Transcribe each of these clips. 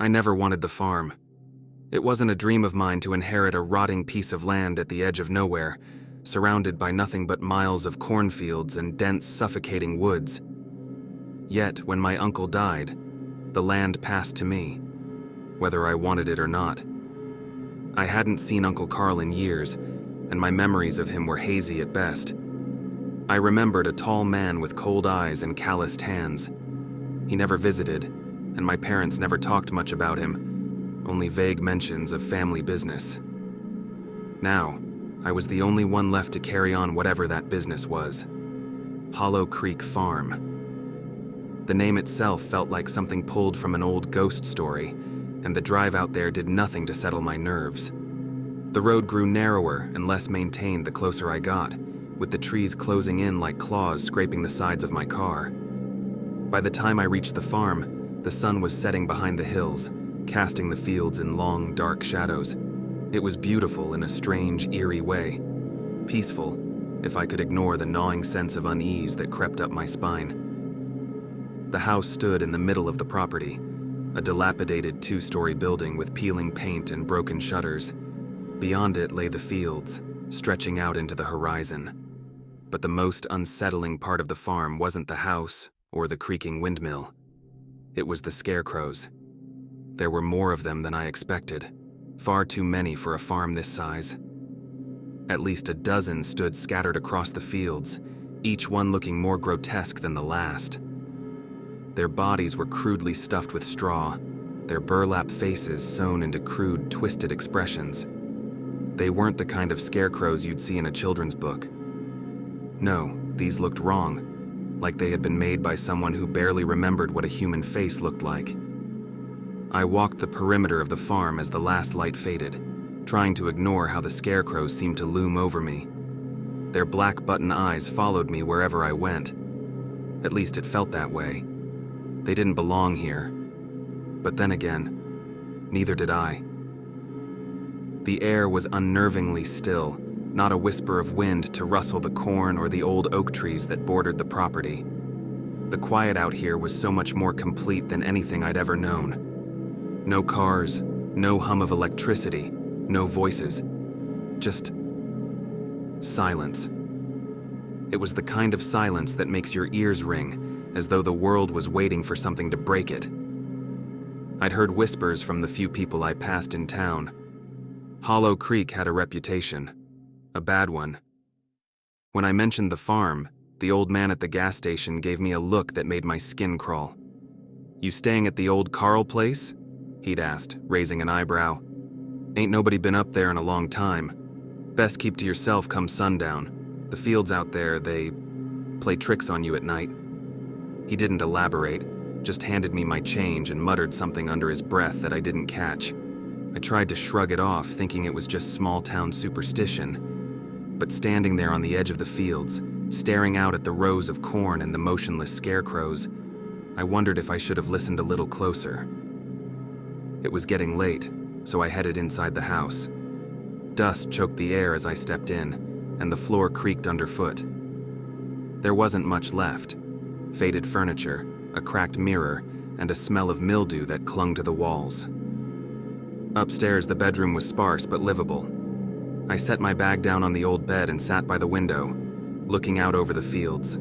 I never wanted the farm. It wasn't a dream of mine to inherit a rotting piece of land at the edge of nowhere, surrounded by nothing but miles of cornfields and dense, suffocating woods. Yet, when my uncle died, the land passed to me, whether I wanted it or not. I hadn't seen Uncle Carl in years, and my memories of him were hazy at best. I remembered a tall man with cold eyes and calloused hands. He never visited, and my parents never talked much about him, only vague mentions of family business. Now, I was the only one left to carry on whatever that business was. Hollow Creek Farm. The name itself felt like something pulled from an old ghost story, and the drive out there did nothing to settle my nerves. The road grew narrower and less maintained the closer I got, with the trees closing in like claws scraping the sides of my car. By the time I reached the farm, the sun was setting behind the hills, casting the fields in long, dark shadows. It was beautiful in a strange, eerie way. Peaceful, if I could ignore the gnawing sense of unease that crept up my spine. The house stood in the middle of the property, a dilapidated two-story building with peeling paint and broken shutters. Beyond it lay the fields, stretching out into the horizon. But the most unsettling part of the farm wasn't the house or the creaking windmill. It was the Scarecrows. There were more of them than I expected, far too many for a farm this size. At least a dozen stood scattered across the fields, each one looking more grotesque than the last. Their bodies were crudely stuffed with straw, their burlap faces sewn into crude, twisted expressions. They weren't the kind of scarecrows you'd see in a children's book. No, these looked wrong, like they had been made by someone who barely remembered what a human face looked like. I walked the perimeter of the farm as the last light faded, trying to ignore how the scarecrows seemed to loom over me. Their black button eyes followed me wherever I went. At least it felt that way. They didn't belong here. But then again, neither did I. The air was unnervingly still, not a whisper of wind to rustle the corn or the old oak trees that bordered the property. The quiet out here was so much more complete than anything I'd ever known. No cars, no hum of electricity, no voices. Just silence. It was the kind of silence that makes your ears ring, as though the world was waiting for something to break it. I'd heard whispers from the few people I passed in town. Hollow Creek had a reputation, a bad one. When I mentioned the farm, the old man at the gas station gave me a look that made my skin crawl. "You staying at the old Carl place?" he'd asked, raising an eyebrow. "Ain't nobody been up there in a long time. Best keep to yourself come sundown. The fields out there, they play tricks on you at night." He didn't elaborate, just handed me my change and muttered something under his breath that I didn't catch. I tried to shrug it off, thinking it was just small-town superstition. But standing there on the edge of the fields, staring out at the rows of corn and the motionless scarecrows, I wondered if I should have listened a little closer. It was getting late, so I headed inside the house. Dust choked the air as I stepped in, and the floor creaked underfoot. There wasn't much left. Faded furniture, a cracked mirror, and a smell of mildew that clung to the walls. Upstairs, the bedroom was sparse but livable. I set my bag down on the old bed and sat by the window, looking out over the fields.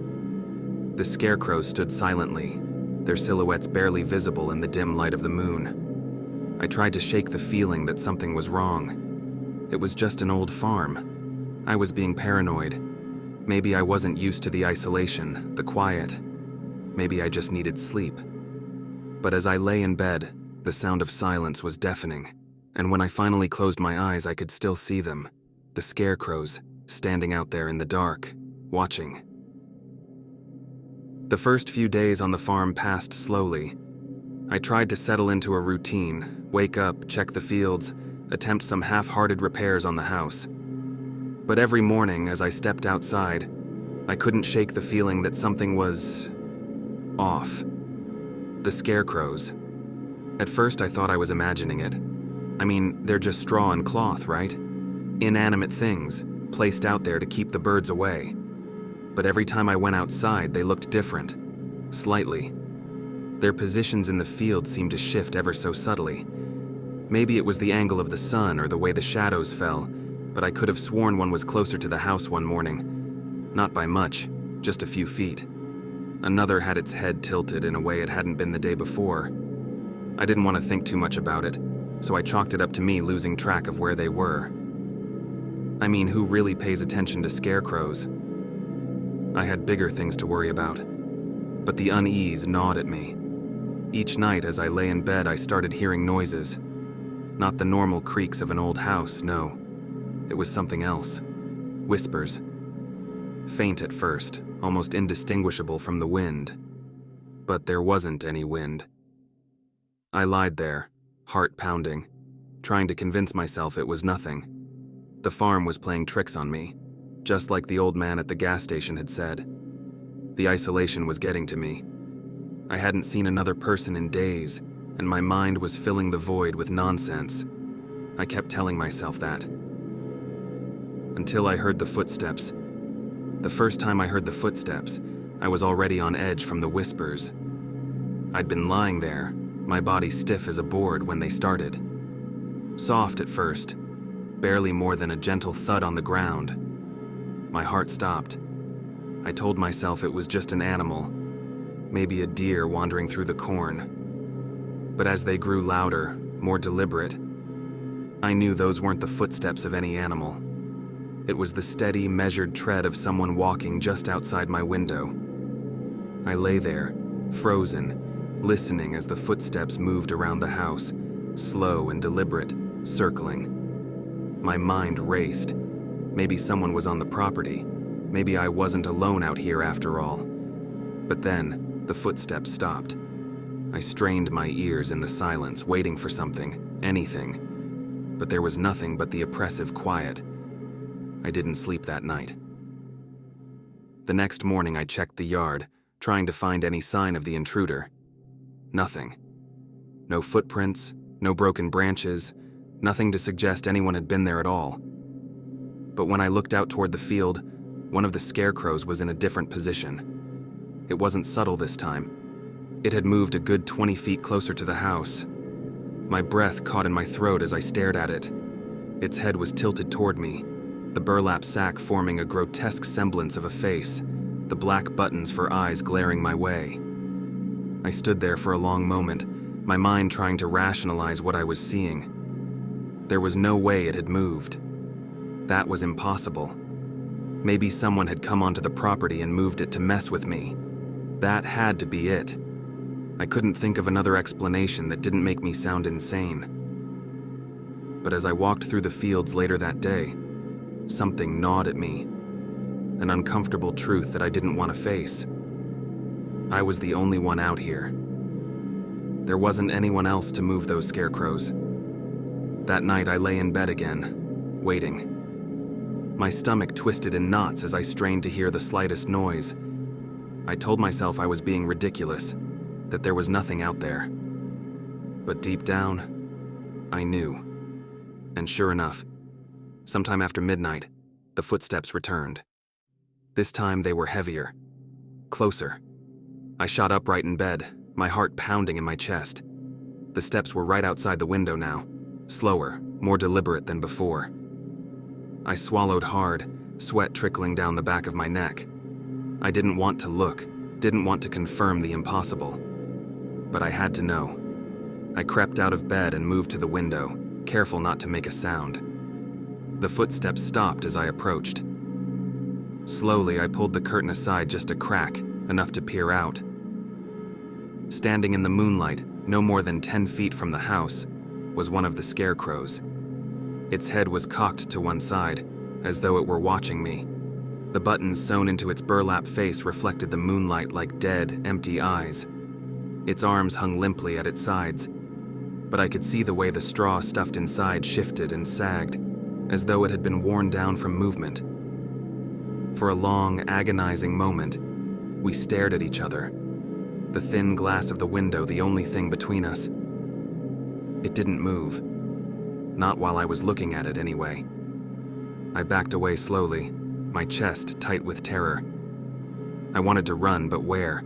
The scarecrows stood silently, their silhouettes barely visible in the dim light of the moon. I tried to shake the feeling that something was wrong. It was just an old farm. I was being paranoid. Maybe I wasn't used to the isolation, the quiet. Maybe I just needed sleep. But as I lay in bed, the sound of silence was deafening, and when I finally closed my eyes, I could still see them, the scarecrows, standing out there in the dark, watching. The first few days on the farm passed slowly. I tried to settle into a routine, wake up, check the fields, attempt some half-hearted repairs on the house. But every morning, as I stepped outside, I couldn't shake the feeling that something was off. The scarecrows. At first, I thought I was imagining it. I mean, they're just straw and cloth, right? Inanimate things, placed out there to keep the birds away. But every time I went outside, they looked different. Slightly. Their positions in the field seemed to shift ever so subtly. Maybe it was the angle of the sun or the way the shadows fell, but I could have sworn one was closer to the house one morning. Not by much, just a few feet. Another had its head tilted in a way it hadn't been the day before. I didn't want to think too much about it, so I chalked it up to me losing track of where they were. I mean, who really pays attention to scarecrows? I had bigger things to worry about. But the unease gnawed at me. Each night as I lay in bed, I started hearing noises. Not the normal creaks of an old house, no. It was something else. Whispers. Faint at first, almost indistinguishable from the wind. But there wasn't any wind. I lied there, heart pounding, trying to convince myself it was nothing. The farm was playing tricks on me, just like the old man at the gas station had said. The isolation was getting to me. I hadn't seen another person in days, and my mind was filling the void with nonsense. I kept telling myself that. Until I heard the footsteps. The first time I heard the footsteps, I was already on edge from the whispers. I'd been lying there, my body stiff as a board when they started. Soft at first, barely more than a gentle thud on the ground. My heart stopped. I told myself it was just an animal, maybe a deer wandering through the corn. But as they grew louder, more deliberate, I knew those weren't the footsteps of any animal. It was the steady, measured tread of someone walking just outside my window. I lay there, frozen, listening as the footsteps moved around the house, slow and deliberate, circling. My mind raced. Maybe someone was on the property. Maybe I wasn't alone out here after all. But then, the footsteps stopped. I strained my ears in the silence, waiting for something, anything. But there was nothing but the oppressive quiet. I didn't sleep that night. The next morning I checked the yard, trying to find any sign of the intruder. Nothing. No footprints, no broken branches, nothing to suggest anyone had been there at all. But when I looked out toward the field, one of the scarecrows was in a different position. It wasn't subtle this time. It had moved a good 20 feet closer to the house. My breath caught in my throat as I stared at it. Its head was tilted toward me, the burlap sack forming a grotesque semblance of a face, the black buttons for eyes glaring my way. I stood there for a long moment, my mind trying to rationalize what I was seeing. There was no way it had moved. That was impossible. Maybe someone had come onto the property and moved it to mess with me. That had to be it. I couldn't think of another explanation that didn't make me sound insane. But as I walked through the fields later that day, something gnawed at me. An uncomfortable truth that I didn't want to face. I was the only one out here. There wasn't anyone else to move those scarecrows. That night I lay in bed again, waiting. My stomach twisted in knots as I strained to hear the slightest noise. I told myself I was being ridiculous, that there was nothing out there. But deep down, I knew. And sure enough, sometime after midnight, the footsteps returned. This time they were heavier, closer. I shot upright in bed, my heart pounding in my chest. The steps were right outside the window now, slower, more deliberate than before. I swallowed hard, sweat trickling down the back of my neck. I didn't want to look, didn't want to confirm the impossible. But I had to know. I crept out of bed and moved to the window, careful not to make a sound. The footsteps stopped as I approached. Slowly, I pulled the curtain aside just a crack, enough to peer out. Standing in the moonlight, no more than 10 feet from the house, was one of the scarecrows. Its head was cocked to one side, as though it were watching me. The buttons sewn into its burlap face reflected the moonlight like dead, empty eyes. Its arms hung limply at its sides, but I could see the way the straw stuffed inside shifted and sagged, as though it had been worn down from movement. For a long, agonizing moment, we stared at each other, the thin glass of the window the only thing between us. It didn't move. Not while I was looking at it, anyway. I backed away slowly, my chest tight with terror. I wanted to run, but where?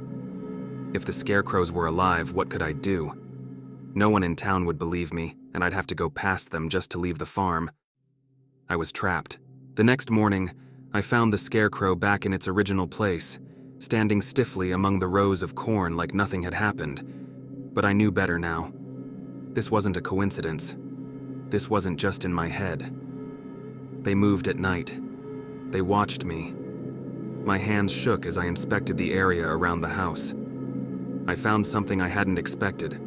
If the Scarecrows were alive, what could I do? No one in town would believe me, and I'd have to go past them just to leave the farm. I was trapped. The next morning, I found the Scarecrow back in its original place, standing stiffly among the rows of corn like nothing had happened. But I knew better now. This wasn't a coincidence. This wasn't just in my head. They moved at night. They watched me. My hands shook as I inspected the area around the house. I found something I hadn't expected.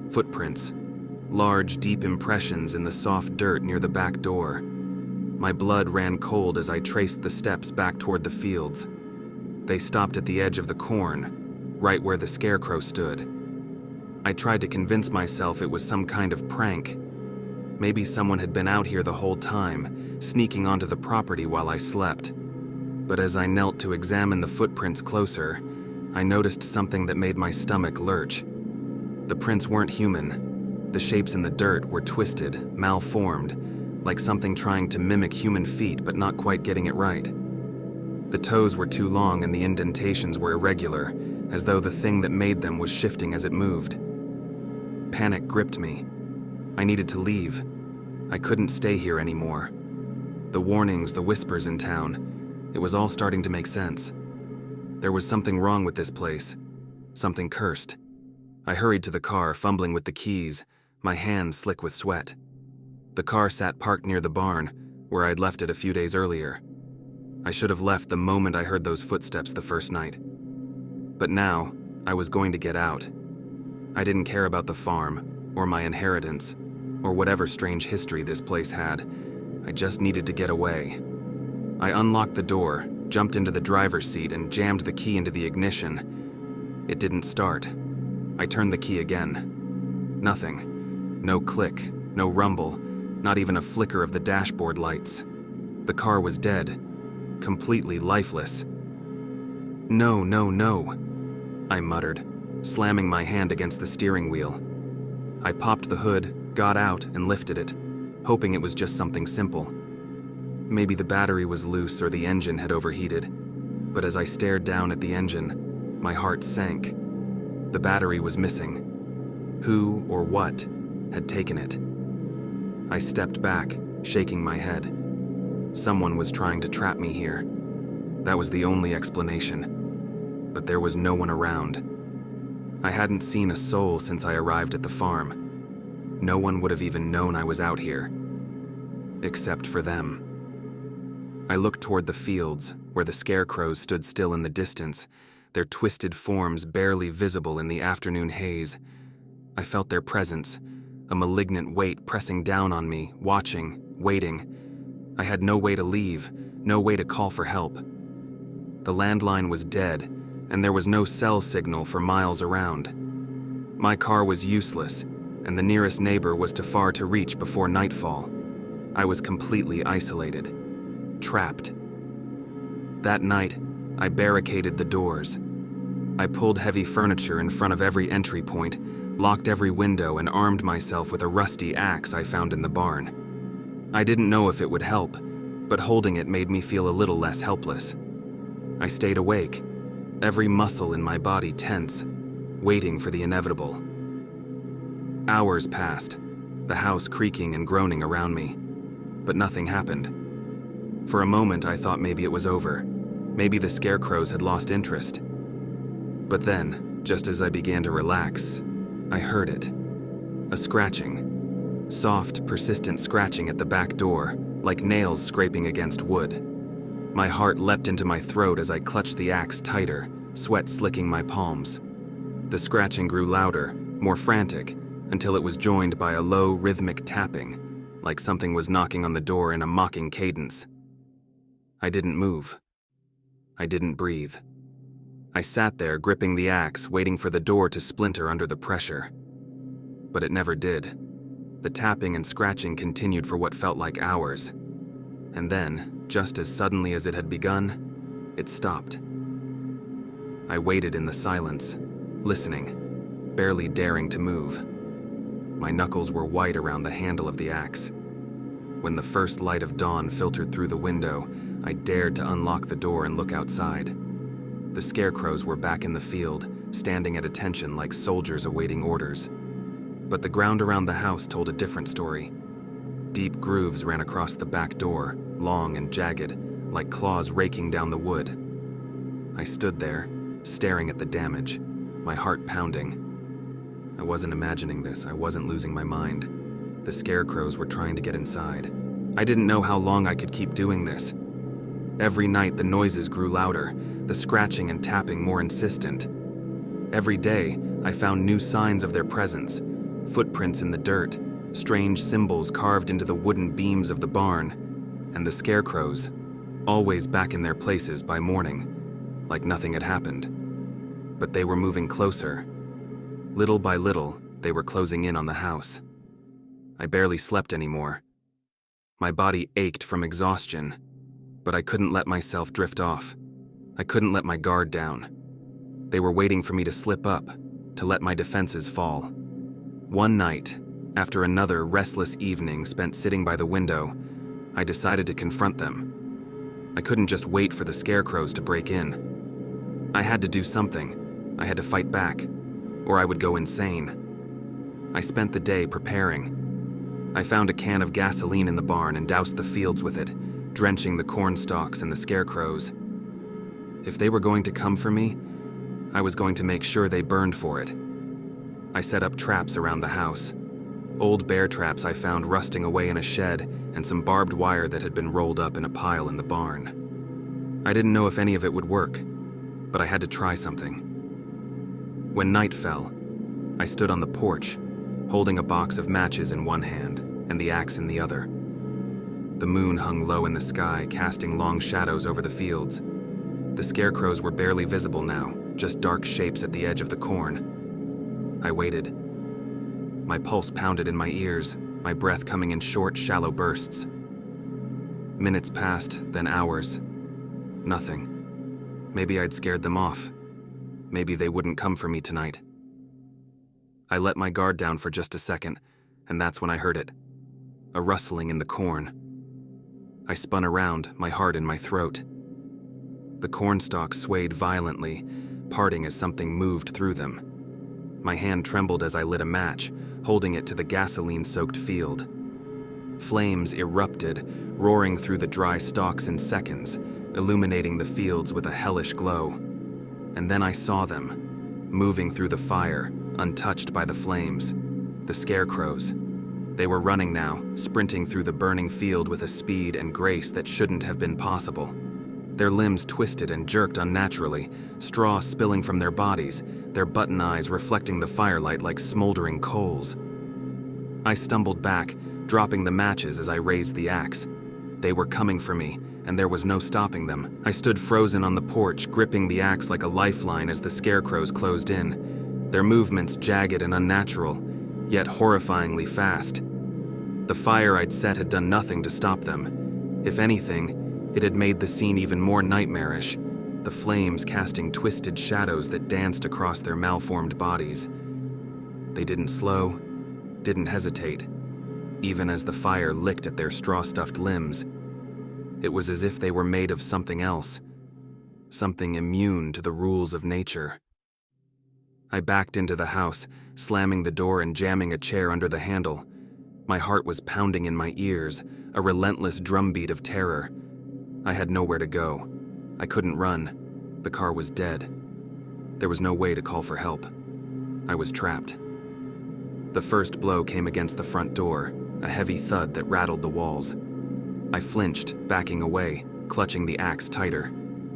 Footprints. Large, deep impressions in the soft dirt near the back door. My blood ran cold as I traced the steps back toward the fields. They stopped at the edge of the corn, right where the Scarecrow stood. I tried to convince myself it was some kind of prank. Maybe someone had been out here the whole time, sneaking onto the property while I slept. But as I knelt to examine the footprints closer, I noticed something that made my stomach lurch. The prints weren't human. The shapes in the dirt were twisted, malformed, like something trying to mimic human feet but not quite getting it right. The toes were too long and the indentations were irregular, as though the thing that made them was shifting as it moved. Panic gripped me. I needed to leave. I couldn't stay here anymore. The warnings, the whispers in town, it was all starting to make sense. There was something wrong with this place, something cursed. I hurried to the car, fumbling with the keys, my hands slick with sweat. The car sat parked near the barn, where I'd left it a few days earlier. I should have left the moment I heard those footsteps the first night. But now, I was going to get out. I didn't care about the farm, or my inheritance, or whatever strange history this place had. I just needed to get away. I unlocked the door, jumped into the driver's seat, and jammed the key into the ignition. It didn't start. I turned the key again. Nothing. No click, no rumble, not even a flicker of the dashboard lights. The car was dead, completely lifeless. No, no, no, I muttered, slamming my hand against the steering wheel. I popped the hood, got out, and lifted it, hoping it was just something simple. Maybe the battery was loose or the engine had overheated. But as I stared down at the engine, my heart sank. The battery was missing. Who or what had taken it? I stepped back, shaking my head. Someone was trying to trap me here. That was the only explanation. But there was no one around. I hadn't seen a soul since I arrived at the farm. No one would have even known I was out here. Except for them. I looked toward the fields, where the Scarecrows stood still in the distance, their twisted forms barely visible in the afternoon haze. I felt their presence, a malignant weight pressing down on me, watching, waiting. I had no way to leave, no way to call for help. The landline was dead, and there was no cell signal for miles around. My car was useless, and the nearest neighbor was too far to reach before nightfall. I was completely isolated. Trapped. That night, I barricaded the doors. I pulled heavy furniture in front of every entry point, locked every window, and armed myself with a rusty axe I found in the barn. I didn't know if it would help, but holding it made me feel a little less helpless. I stayed awake, every muscle in my body tense, waiting for the inevitable. Hours passed, the house creaking and groaning around me, but nothing happened. For a moment, I thought maybe it was over. Maybe the Scarecrows had lost interest. But then, just as I began to relax, I heard it. A scratching. Soft, persistent scratching at the back door, like nails scraping against wood. My heart leapt into my throat as I clutched the axe tighter, sweat slicking my palms. The scratching grew louder, more frantic, until it was joined by a low, rhythmic tapping, like something was knocking on the door in a mocking cadence. I didn't move. I didn't breathe. I sat there, gripping the axe, waiting for the door to splinter under the pressure. But it never did. The tapping and scratching continued for what felt like hours. And then, just as suddenly as it had begun, it stopped. I waited in the silence, listening, barely daring to move. My knuckles were white around the handle of the axe. When the first light of dawn filtered through the window, I dared to unlock the door and look outside. The Scarecrows were back in the field, standing at attention like soldiers awaiting orders. But the ground around the house told a different story. Deep grooves ran across the back door, long and jagged, like claws raking down the wood. I stood there, staring at the damage, my heart pounding. I wasn't imagining this, I wasn't losing my mind. The Scarecrows were trying to get inside. I didn't know how long I could keep doing this. Every night the noises grew louder, the scratching and tapping more insistent. Every day I found new signs of their presence, footprints in the dirt, strange symbols carved into the wooden beams of the barn, and the Scarecrows, always back in their places by morning, like nothing had happened. But they were moving closer. Little by little, they were closing in on the house. I barely slept anymore. My body ached from exhaustion, but I couldn't let myself drift off. I couldn't let my guard down. They were waiting for me to slip up, to let my defenses fall. One night, after another restless evening spent sitting by the window, I decided to confront them. I couldn't just wait for the Scarecrows to break in. I had to do something. I had to fight back, or I would go insane. I spent the day preparing. I found a can of gasoline in the barn and doused the fields with it, drenching the corn stalks and the Scarecrows. If they were going to come for me, I was going to make sure they burned for it. I set up traps around the house. Old bear traps I found rusting away in a shed, and some barbed wire that had been rolled up in a pile in the barn. I didn't know if any of it would work, but I had to try something. When night fell, I stood on the porch, holding a box of matches in one hand and the axe in the other. The moon hung low in the sky, casting long shadows over the fields. The Scarecrows were barely visible now, just dark shapes at the edge of the corn. I waited. My pulse pounded in my ears, my breath coming in short, shallow bursts. Minutes passed, then hours. Nothing. Maybe I'd scared them off. Maybe they wouldn't come for me tonight. I let my guard down for just a second, and that's when I heard it. A rustling in the corn. I spun around, my heart in my throat. The corn stalks swayed violently, parting as something moved through them. My hand trembled as I lit a match, holding it to the gasoline-soaked field. Flames erupted, roaring through the dry stalks in seconds, illuminating the fields with a hellish glow. And then I saw them, moving through the fire, untouched by the flames. The Scarecrows. They were running now, sprinting through the burning field with a speed and grace that shouldn't have been possible. Their limbs twisted and jerked unnaturally, straw spilling from their bodies, their button eyes reflecting the firelight like smoldering coals. I stumbled back, dropping the matches as I raised the axe. They were coming for me, and there was no stopping them. I stood frozen on the porch, gripping the axe like a lifeline as the Scarecrows closed in, their movements jagged and unnatural, yet horrifyingly fast. The fire I'd set had done nothing to stop them. If anything, it had made the scene even more nightmarish, the flames casting twisted shadows that danced across their malformed bodies. They didn't slow, didn't hesitate, even as the fire licked at their straw-stuffed limbs. It was as if they were made of something else, something immune to the rules of nature. I backed into the house, slamming the door and jamming a chair under the handle. My heart was pounding in my ears, a relentless drumbeat of terror. I had nowhere to go. I couldn't run. The car was dead. There was no way to call for help. I was trapped. The first blow came against the front door, a heavy thud that rattled the walls. I flinched, backing away, clutching the axe tighter.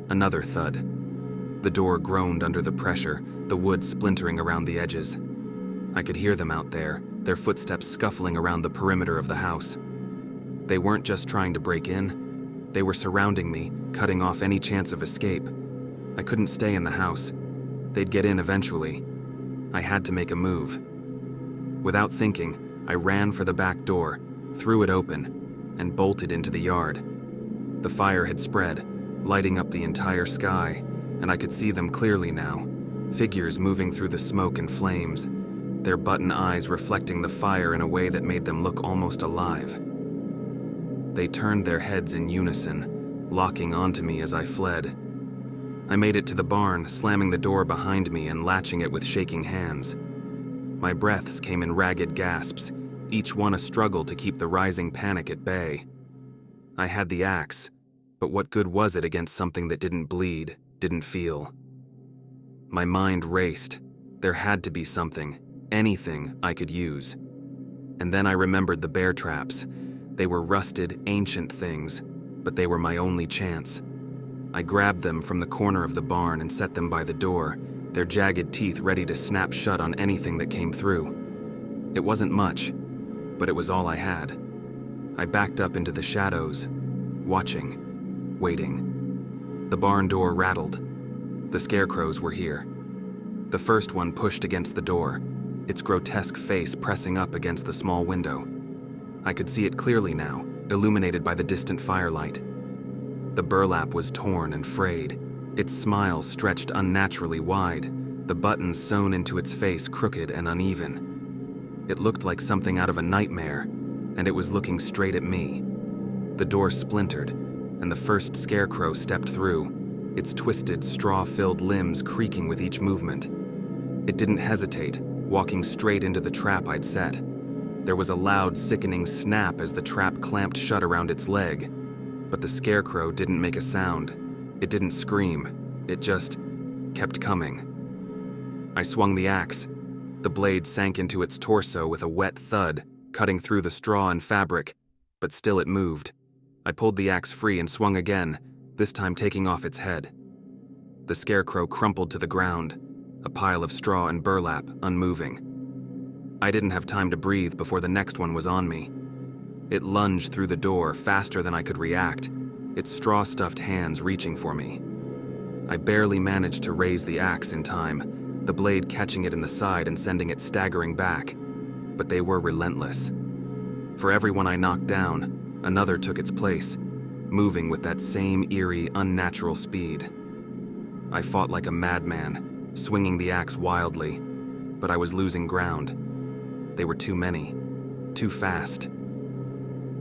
Another thud. The door groaned under the pressure, the wood splintering around the edges. I could hear them out there, their footsteps scuffling around the perimeter of the house. They weren't just trying to break in. They were surrounding me, cutting off any chance of escape. I couldn't stay in the house. They'd get in eventually. I had to make a move. Without thinking, I ran for the back door, threw it open, and bolted into the yard. The fire had spread, lighting up the entire sky, and I could see them clearly now, figures moving through the smoke and flames, their button eyes reflecting the fire in a way that made them look almost alive. They turned their heads in unison, locking onto me as I fled. I made it to the barn, slamming the door behind me and latching it with shaking hands. My breaths came in ragged gasps, each one a struggle to keep the rising panic at bay. I had the axe, but what good was it against something that didn't bleed, didn't feel? My mind raced. There had to be something, anything I could use. And then I remembered the bear traps. They were rusted, ancient things, but they were my only chance. I grabbed them from the corner of the barn and set them by the door, their jagged teeth ready to snap shut on anything that came through. It wasn't much, but it was all I had. I backed up into the shadows, watching, waiting. The barn door rattled. The Scarecrows were here. The first one pushed against the door, its grotesque face pressing up against the small window. I could see it clearly now, illuminated by the distant firelight. The burlap was torn and frayed, its smile stretched unnaturally wide, the buttons sewn into its face crooked and uneven. It looked like something out of a nightmare, and it was looking straight at me. The door splintered, and the first Scarecrow stepped through, its twisted, straw-filled limbs creaking with each movement. It didn't hesitate, walking straight into the trap I'd set. There was a loud, sickening snap as the trap clamped shut around its leg. But the Scarecrow didn't make a sound. It didn't scream. It just kept coming. I swung the axe. The blade sank into its torso with a wet thud, cutting through the straw and fabric, but still it moved. I pulled the axe free and swung again, this time taking off its head. The Scarecrow crumpled to the ground, a pile of straw and burlap, unmoving. I didn't have time to breathe before the next one was on me. It lunged through the door faster than I could react, its straw-stuffed hands reaching for me. I barely managed to raise the axe in time, the blade catching it in the side and sending it staggering back. But they were relentless. For every one I knocked down, another took its place, moving with that same eerie, unnatural speed. I fought like a madman, swinging the axe wildly, but I was losing ground. They were too many, too fast.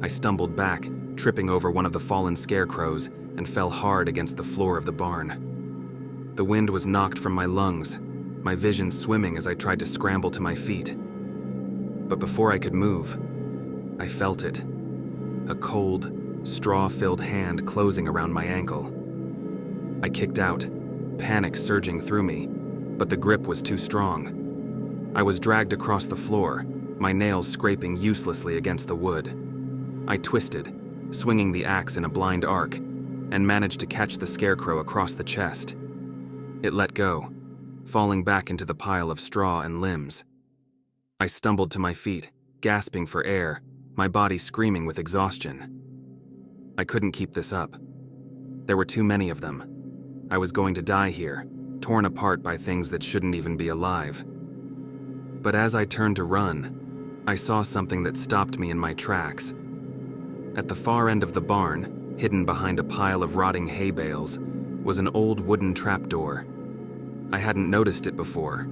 I stumbled back, tripping over one of the fallen Scarecrows, and fell hard against the floor of the barn. The wind was knocked from my lungs, my vision swimming as I tried to scramble to my feet. But before I could move, I felt it. A cold, straw-filled hand closing around my ankle. I kicked out, panic surging through me, but the grip was too strong. I was dragged across the floor, my nails scraping uselessly against the wood. I twisted, swinging the axe in a blind arc, and managed to catch the Scarecrow across the chest. It let go, falling back into the pile of straw and limbs. I stumbled to my feet, gasping for air, my body screaming with exhaustion. I couldn't keep this up. There were too many of them. I was going to die here, torn apart by things that shouldn't even be alive. But as I turned to run, I saw something that stopped me in my tracks. At the far end of the barn, hidden behind a pile of rotting hay bales, was an old wooden trapdoor. I hadn't noticed it before,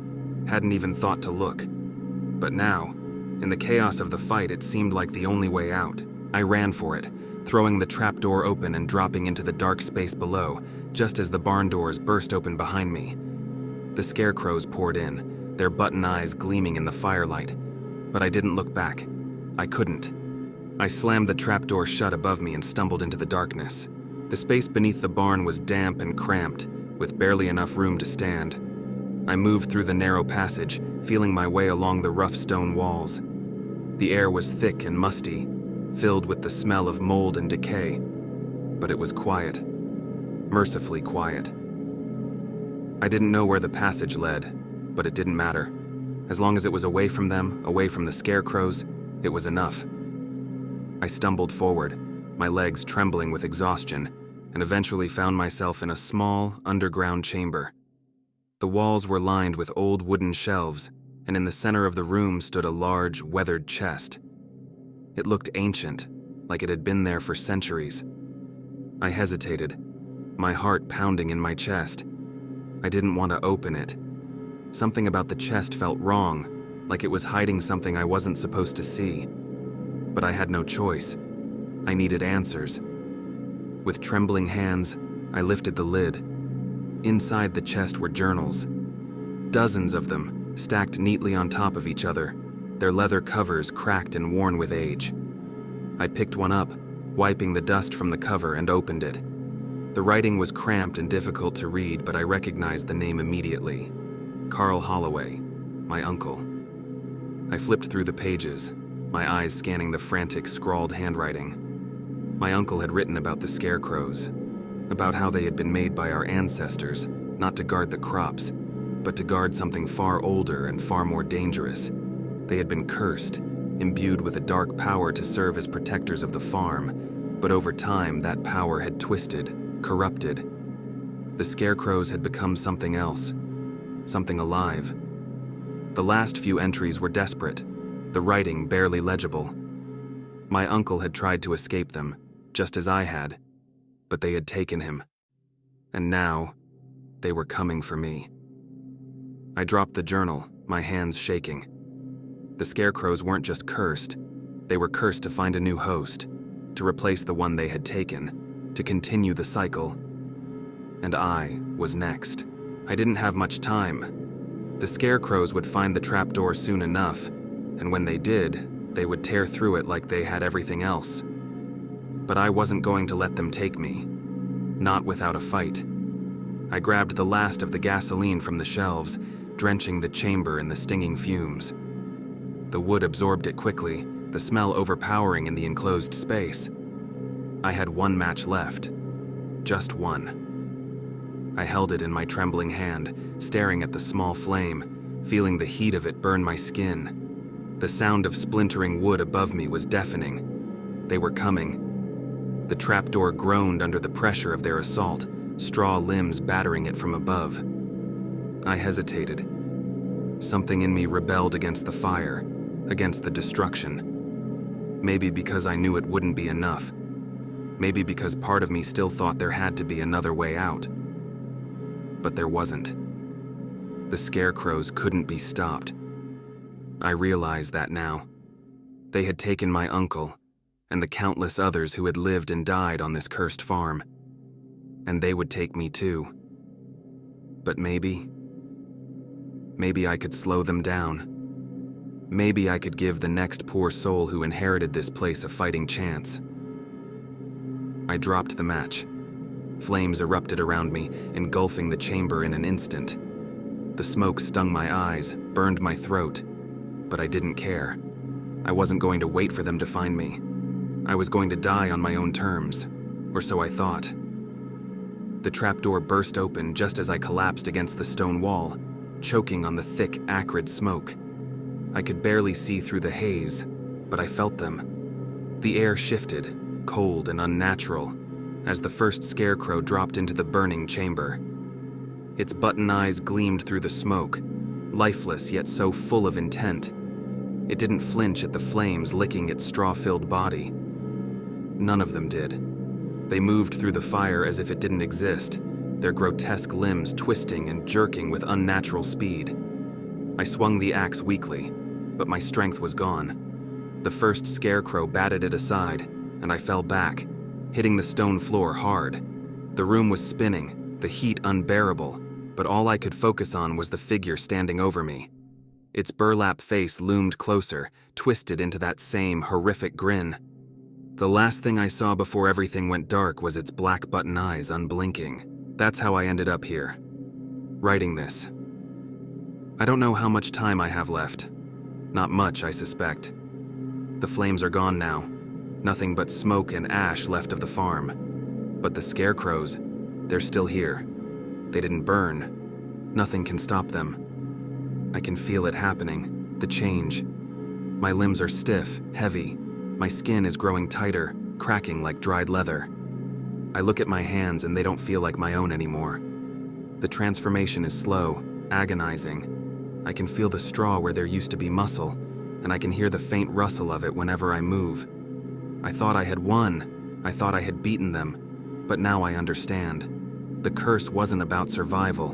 hadn't even thought to look. But now, in the chaos of the fight, it seemed like the only way out. I ran for it, throwing the trapdoor open and dropping into the dark space below, just as the barn doors burst open behind me. The Scarecrows poured in, their button eyes gleaming in the firelight, but I didn't look back. I couldn't. I slammed the trapdoor shut above me and stumbled into the darkness. The space beneath the barn was damp and cramped, with barely enough room to stand. I moved through the narrow passage, feeling my way along the rough stone walls. The air was thick and musty, filled with the smell of mold and decay, but it was quiet, mercifully quiet. I didn't know where the passage led, but it didn't matter. As long as it was away from them, away from the Scarecrows, it was enough. I stumbled forward, my legs trembling with exhaustion, and eventually found myself in a small, underground chamber. The walls were lined with old wooden shelves, and in the center of the room stood a large, weathered chest. It looked ancient, like it had been there for centuries. I hesitated, my heart pounding in my chest. I didn't want to open it. Something about the chest felt wrong, like it was hiding something I wasn't supposed to see. But I had no choice. I needed answers. With trembling hands, I lifted the lid. Inside the chest were journals, dozens of them, stacked neatly on top of each other, their leather covers cracked and worn with age. I picked one up, wiping the dust from the cover, and opened it. The writing was cramped and difficult to read, but I recognized the name immediately. Carl Holloway, my uncle. I flipped through the pages, my eyes scanning the frantic, scrawled handwriting. My uncle had written about the Scarecrows, about how they had been made by our ancestors, not to guard the crops, but to guard something far older and far more dangerous. They had been cursed, imbued with a dark power to serve as protectors of the farm, but over time that power had twisted, corrupted. The Scarecrows had become something else, something alive. The last few entries were desperate, the writing barely legible. My uncle had tried to escape them, just as I had, but they had taken him. And now, they were coming for me. I dropped the journal, my hands shaking. The Scarecrows weren't just cursed, they were cursed to find a new host, to replace the one they had taken, to continue the cycle. And I was next. I didn't have much time. The Scarecrows would find the trapdoor soon enough, and when they did, they would tear through it like they had everything else. But I wasn't going to let them take me. Not without a fight. I grabbed the last of the gasoline from the shelves, drenching the chamber in the stinging fumes. The wood absorbed it quickly, the smell overpowering in the enclosed space. I had one match left. Just one. I held it in my trembling hand, staring at the small flame, feeling the heat of it burn my skin. The sound of splintering wood above me was deafening. They were coming. The trapdoor groaned under the pressure of their assault, straw limbs battering it from above. I hesitated. Something in me rebelled against the fire, against the destruction. Maybe because I knew it wouldn't be enough. Maybe because part of me still thought there had to be another way out. But there wasn't. The Scarecrows couldn't be stopped. I realized that now. They had taken my uncle, and the countless others who had lived and died on this cursed farm. And they would take me too. But maybe I could slow them down. Maybe I could give the next poor soul who inherited this place a fighting chance. I dropped the match. Flames erupted around me, engulfing the chamber in an instant. The smoke stung my eyes, burned my throat, but I didn't care. I wasn't going to wait for them to find me. I was going to die on my own terms, or so I thought. The trapdoor burst open just as I collapsed against the stone wall, choking on the thick, acrid smoke. I could barely see through the haze, but I felt them. The air shifted, cold and unnatural, as the first Scarecrow dropped into the burning chamber. Its button eyes gleamed through the smoke, lifeless yet so full of intent. It didn't flinch at the flames licking its straw-filled body. None of them did. They moved through the fire as if it didn't exist, their grotesque limbs twisting and jerking with unnatural speed. I swung the axe weakly, but my strength was gone. The first Scarecrow batted it aside, and I fell back, hitting the stone floor hard. The room was spinning, the heat unbearable, but all I could focus on was the figure standing over me. Its burlap face loomed closer, twisted into that same horrific grin. The last thing I saw before everything went dark was its black button eyes unblinking. That's how I ended up here, writing this. I don't know how much time I have left. Not much, I suspect. The flames are gone now. Nothing but smoke and ash left of the farm. But the Scarecrows, they're still here. They didn't burn. Nothing can stop them. I can feel it happening, the change. My limbs are stiff, heavy. My skin is growing tighter, cracking like dried leather. I look at my hands and they don't feel like my own anymore. The transformation is slow, agonizing. I can feel the straw where there used to be muscle, and I can hear the faint rustle of it whenever I move. I thought I had won. I thought I had beaten them. But now I understand. The curse wasn't about survival.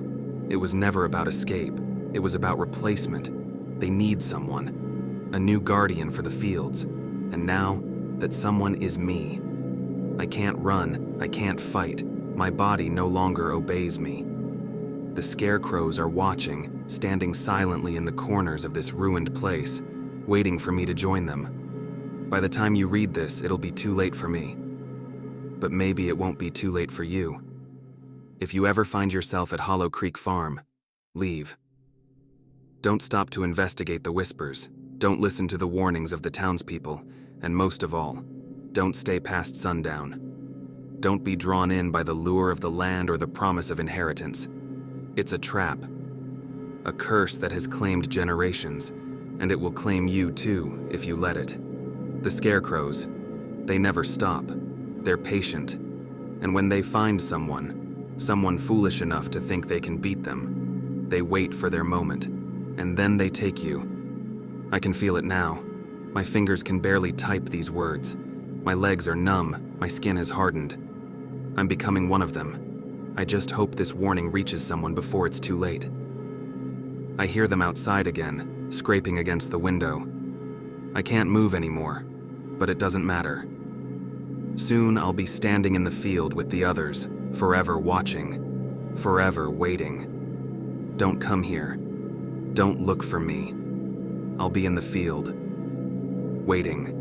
It was never about escape. It was about replacement. They need someone. A new guardian for the fields. And now, that someone is me. I can't run. I can't fight. My body no longer obeys me. The Scarecrows are watching, standing silently in the corners of this ruined place, waiting for me to join them. By the time you read this, it'll be too late for me. But maybe it won't be too late for you. If you ever find yourself at Hollow Creek Farm, leave. Don't stop to investigate the whispers. Don't listen to the warnings of the townspeople. And most of all, don't stay past sundown. Don't be drawn in by the lure of the land or the promise of inheritance. It's a trap. A curse that has claimed generations, and it will claim you too if you let it. The Scarecrows, they never stop. They're patient. And when they find someone foolish enough to think they can beat them, they wait for their moment, and then they take you. I can feel it now. My fingers can barely type these words. My legs are numb, my skin has hardened. I'm becoming one of them. I just hope this warning reaches someone before it's too late. I hear them outside again, scraping against the window. I can't move anymore, but it doesn't matter. Soon I'll be standing in the field with the others, forever watching, forever waiting. Don't come here. Don't look for me. I'll be in the field, waiting.